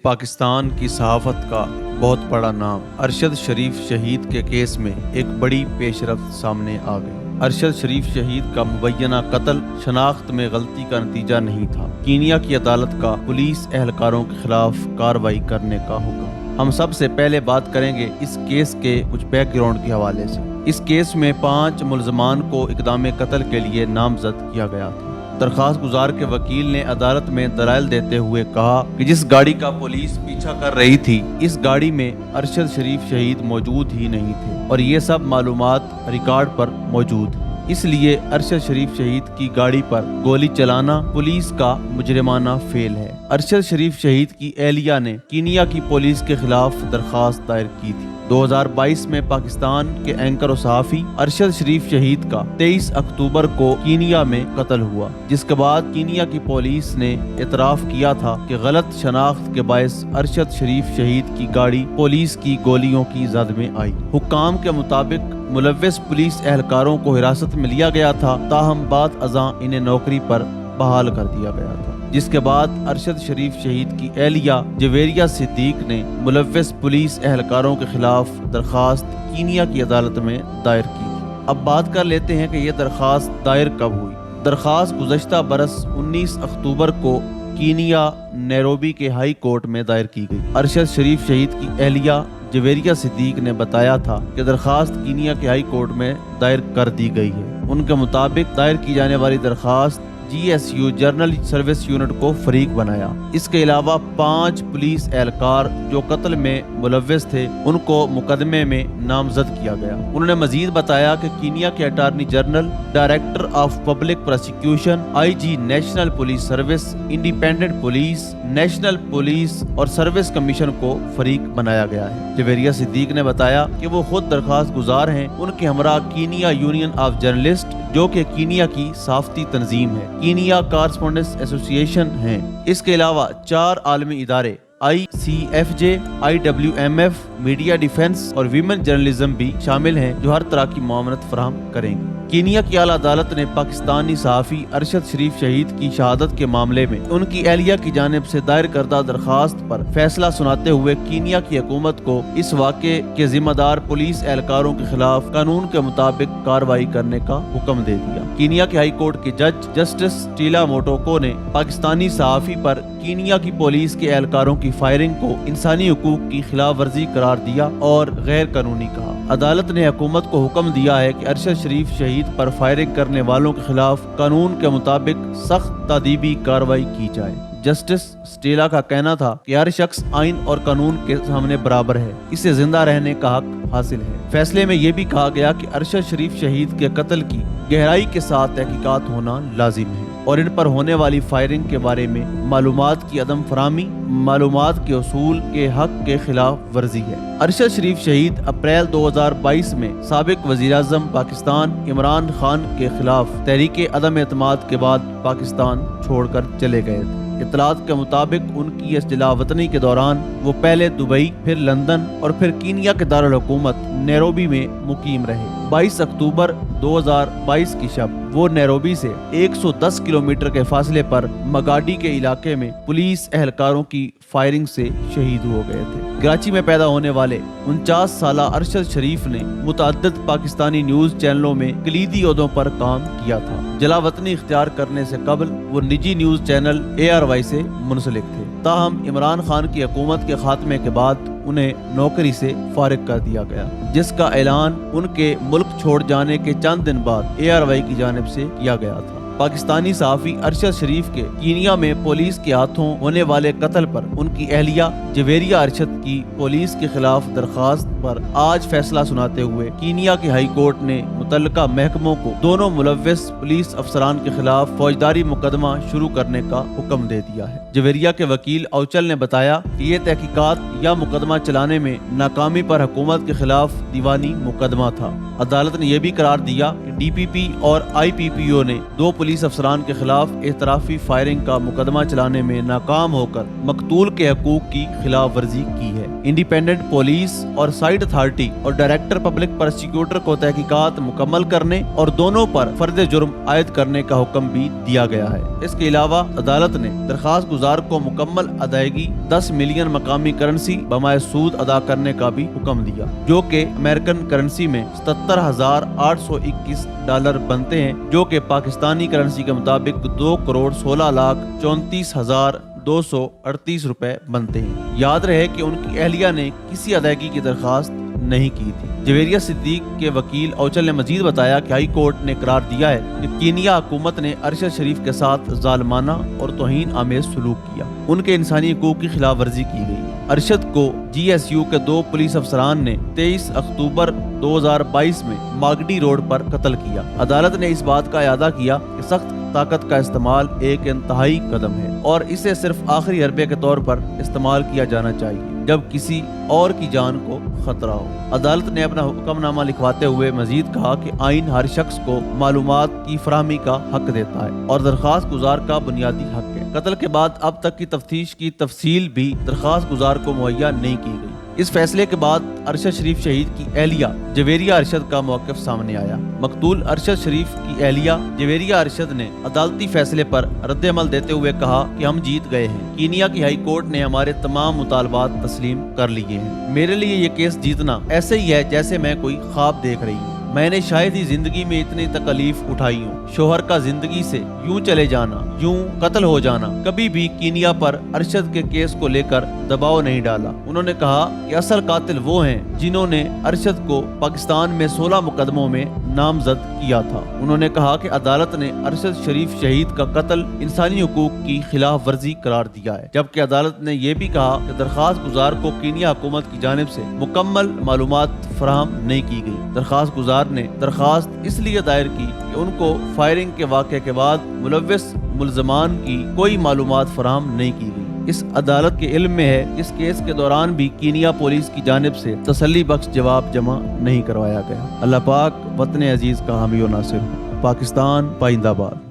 پاکستان کی صحافت کا بہت بڑا نام ارشد شریف شہید کے کیس میں ایک بڑی پیش رفت سامنے آ گئی۔ ارشد شریف شہید کا مبینہ قتل شناخت میں غلطی کا نتیجہ نہیں تھا۔ کینیا کی عدالت کا پولیس اہلکاروں کے خلاف کارروائی کرنے کا حکم۔ ہم سب سے پہلے بات کریں گے اس کیس کے کچھ بیک گراؤنڈ کے حوالے سے۔ اس کیس میں 5 ملزمان کو اقدام قتل کے لیے نامزد کیا گیا تھا۔ درخواست گزار کے وکیل نے عدالت میں دلائل دیتے ہوئے کہا کہ جس گاڑی کا پولیس پیچھا کر رہی تھی اس گاڑی میں ارشد شریف شہید موجود ہی نہیں تھے اور یہ سب معلومات ریکارڈ پر موجود ہیں۔ اس لیے ارشد شریف شہید کی گاڑی پر گولی چلانا پولیس کا مجرمانہ فعل ہے۔ ارشد شریف شہید کی اہلیہ نے کینیا کی پولیس کے خلاف درخواست دائر کی تھی۔ 2022 میں پاکستان کے اینکر و صحافی ارشد شریف شہید کا 23 اکتوبر کو کینیا میں قتل ہوا، جس کے بعد کینیا کی پولیس نے اعتراف کیا تھا کہ غلط شناخت کے باعث ارشد شریف شہید کی گاڑی پولیس کی گولیوں کی زد میں آئی۔ حکام کے مطابق ملوث پولیس اہلکاروں کو حراست میں لیا گیا تھا، تاہم بعد ازاں انہیں نوکری پر بحال کر دیا گیا تھا، جس کے بعد ارشد شریف شہید کی اہلیہ جویریہ صدیق نے ملوث پولیس اہلکاروں کے خلاف درخواست کینیا کی عدالت میں دائر کی تھی۔ اب بات کر لیتے ہیں کہ یہ درخواست دائر کب ہوئی۔ درخواست گزشتہ برس 19 اکتوبر کو کینیا نیروبی کے ہائی کورٹ میں دائر کی گئی۔ ارشد شریف شہید کی اہلیہ جویریہ صدیق نے بتایا تھا کہ درخواست کینیا کے ہائی کورٹ میں دائر کر دی گئی ہے۔ ان کے مطابق دائر کی جانے والی درخواست GSU جرنل سروس یونٹ کو فریق بنایا۔ اس کے علاوہ 5 پولیس اہلکار جو قتل میں ملوث تھے ان کو مقدمے میں نامزد کیا گیا۔ انہوں نے مزید بتایا کہ کینیا کے attorney general, director of public prosecution, IG national police service, independent police, national police اور سروس کمیشن کو فریق بنایا گیا ہے۔ جویریہ صدیق نے بتایا کہ وہ خود درخواست گزار ہیں، ان کے ہمراہ کینیا یونین آف جرنلسٹ جو کہ کینیا کی صحافتی تنظیم ہے، کینیا کارسپونڈنٹس ایسوسی ایشن ہیں۔ اس کے علاوہ 4 عالمی ادارے ICFJ، IWMF، میڈیا ڈیفنس اور ویمن جرنلزم بھی شامل ہیں جو ہر طرح کی معاونت فراہم کریں گے۔ کینیا کی اعلیٰ عدالت نے پاکستانی صحافی ارشد شریف شہید کی شہادت کے معاملے میں ان کی اہلیہ کی جانب سے دائر کردہ درخواست پر فیصلہ سناتے ہوئے کینیا کی حکومت کو اس واقعے کے ذمہ دار پولیس اہلکاروں کے خلاف قانون کے مطابق کارروائی کرنے کا حکم دے دیا۔ کینیا کے ہائی کورٹ کے جج جسٹس ٹیلا موٹوکو نے پاکستانی صحافی پر کینیا کی پولیس کے اہلکاروں کی فائرنگ کو انسانی حقوق کی خلاف ورزی قرار دیا اور غیر قانونی کہا۔ عدالت نے حکومت کو حکم دیا ہے کہ ارشد شریف شہید پر فائرنگ کرنے والوں کے خلاف قانون کے مطابق سخت تادیبی کارروائی کی جائے۔ جسٹس سٹیلا کا کہنا تھا کہ ہر شخص آئین اور قانون کے سامنے برابر ہے، اسے زندہ رہنے کا حق حاصل ہے۔ فیصلے میں یہ بھی کہا گیا کہ ارشد شریف شہید کے قتل کی گہرائی کے ساتھ تحقیقات ہونا لازم ہے اور ان پر ہونے والی فائرنگ کے بارے میں معلومات کی عدم فراہمی معلومات کے اصول کے حق کے خلاف ورزی ہے۔ ارشد شریف شہید اپریل 2022 میں سابق وزیر اعظم پاکستان عمران خان کے خلاف تحریک عدم اعتماد کے بعد پاکستان چھوڑ کر چلے گئے تھے۔ اطلاعات کے مطابق ان کی اس جلا وطنی کے دوران وہ پہلے دبئی، پھر لندن اور پھر کینیا کے دارالحکومت نیروبی میں مقیم رہے۔ 22 اکتوبر 2022 کی شب وہ نیروبی سے 110 کلومیٹر کے فاصلے پر مگاڈی کے علاقے میں پولیس اہلکاروں کی فائرنگ سے شہید ہو گئے تھے۔ کراچی میں پیدا ہونے والے 49 سالہ ارشد شریف نے متعدد پاکستانی نیوز چینلوں میں کلیدی عہدوں پر کام کیا تھا۔ جلا وطنی اختیار کرنے سے قبل وہ نجی نیوز چینل ARY سے منسلک تھے، تاہم عمران خان کی حکومت کے خاتمے کے بعد انہیں نوکری سے فارغ کر دیا گیا، جس کا اعلان ان کے ملک چھوڑ جانے کے چند دن بعد ARY کی جانب سے کیا گیا تھا۔ پاکستانی صحافی ارشد شریف کے کینیا میں پولیس کے ہاتھوں ہونے والے قتل پر ان کی اہلیہ جویریہ ارشد کی پولیس کے خلاف درخواست پر آج فیصلہ سناتے ہوئے کینیا کے ہائی کورٹ نے متعلقہ محکموں کو دونوں ملوث پولیس افسران کے خلاف فوجداری مقدمہ شروع کرنے کا حکم دے دیا ہے۔ جویریہ کے وکیل اوچل نے بتایا کہ یہ تحقیقات یا مقدمہ چلانے میں ناکامی پر حکومت کے خلاف دیوانی مقدمہ تھا۔ عدالت نے یہ بھی قرار دیا کہ DPP اور IPPO نے 2 پولیس افسران کے خلاف اعترافی فائرنگ کا مقدمہ چلانے میں ناکام ہو کر مقتول کے حقوق کی خلاف ورزی کی ہے۔ انڈیپینڈنٹ پولیس اور سائٹ اتھارٹی اور ڈائریکٹر پبلک پروسیکیوٹر کو تحقیقات مکمل کرنے اور دونوں پر فرد جرم عائد کرنے کا حکم بھی دیا گیا ہے۔ اس کے علاوہ عدالت نے درخواست گزار گزار کو مکمل ادائیگی 10 ملین مقامی کرنسی بمائے سود ادا کرنے کا بھی حکم دیا، جو کہ امریکن کرنسی میں $77,821 بنتے ہیں، جو کہ پاکستانی کرنسی کے مطابق 2,16,34,238 روپے بنتے ہیں۔ یاد رہے کہ ان کی اہلیہ نے کسی ادائیگی کی درخواست نہیں کی تھی۔ جویریہ صدیق کے وکیل اوچل نے مزید بتایا کہ ہائی کورٹ نے قرار دیا ہے کہ کینیا حکومت نے ارشد شریف کے ساتھ ظالمانہ اور توہین آمیز سلوک کیا، ان کے انسانی حقوق کی خلاف ورزی کی گئی۔ ارشد کو GSU کے 2 پولیس افسران نے 23 اکتوبر 2022 میں ماگڈی روڈ پر قتل کیا۔ عدالت نے اس بات کا اعادہ کیا کہ سخت طاقت کا استعمال ایک انتہائی قدم ہے اور اسے صرف آخری حربے کے طور پر استعمال کیا جانا چاہیے جب کسی اور کی جان کو خطرہ ہو۔ عدالت نے اپنا حکم نامہ لکھواتے ہوئے مزید کہا کہ آئین ہر شخص کو معلومات کی فراہمی کا حق دیتا ہے اور درخواست گزار کا بنیادی حق ہے۔ قتل کے بعد اب تک کی تفتیش کی تفصیل بھی درخواست گزار کو مہیا نہیں کی گئی۔ اس فیصلے کے بعد ارشد شریف شہید کی اہلیہ جویریہ ارشد کا موقف سامنے آیا۔ مقتول ارشد شریف کی اہلیہ جویریہ ارشد نے عدالتی فیصلے پر رد عمل دیتے ہوئے کہا کہ ہم جیت گئے ہیں۔ کینیا کی ہائی کورٹ نے ہمارے تمام مطالبات تسلیم کر لیے ہیں۔ میرے لیے یہ کیس جیتنا ایسے ہی ہے جیسے میں کوئی خواب دیکھ رہی ہوں۔ میں نے شاید ہی زندگی میں اتنی تکلیف اٹھائی ہوں۔ شوہر کا زندگی سے یوں چلے جانا، یوں قتل ہو جانا، کبھی بھی کینیا پر ارشد کے کیس کو لے کر دباؤ نہیں ڈالا۔ انہوں نے کہا کہ اصل قاتل وہ ہیں جنہوں نے ارشد کو پاکستان میں 16 مقدموں میں نامزد کیا تھا۔ انہوں نے کہا کہ عدالت نے ارشد شریف شہید کا قتل انسانی حقوق کی خلاف ورزی قرار دیا ہے، جبکہ عدالت نے یہ بھی کہا کہ درخواست گزار کو کینیا حکومت کی جانب سے مکمل معلومات فراہم نہیں کی گئی۔ درخواست گزار نے درخواست اس لیے دائر کی کہ ان کو فائرنگ کے واقعے کے بعد ملوث ملزمان کی کوئی معلومات فراہم نہیں کی گئی۔ اس عدالت کے علم میں ہے اس کیس کے دوران بھی کینیا پولیس کی جانب سے تسلی بخش جواب جمع نہیں کروایا گیا۔ اللہ پاک وطن عزیز کا حامی و ناصر ہو۔ پاکستان پائندہ باد۔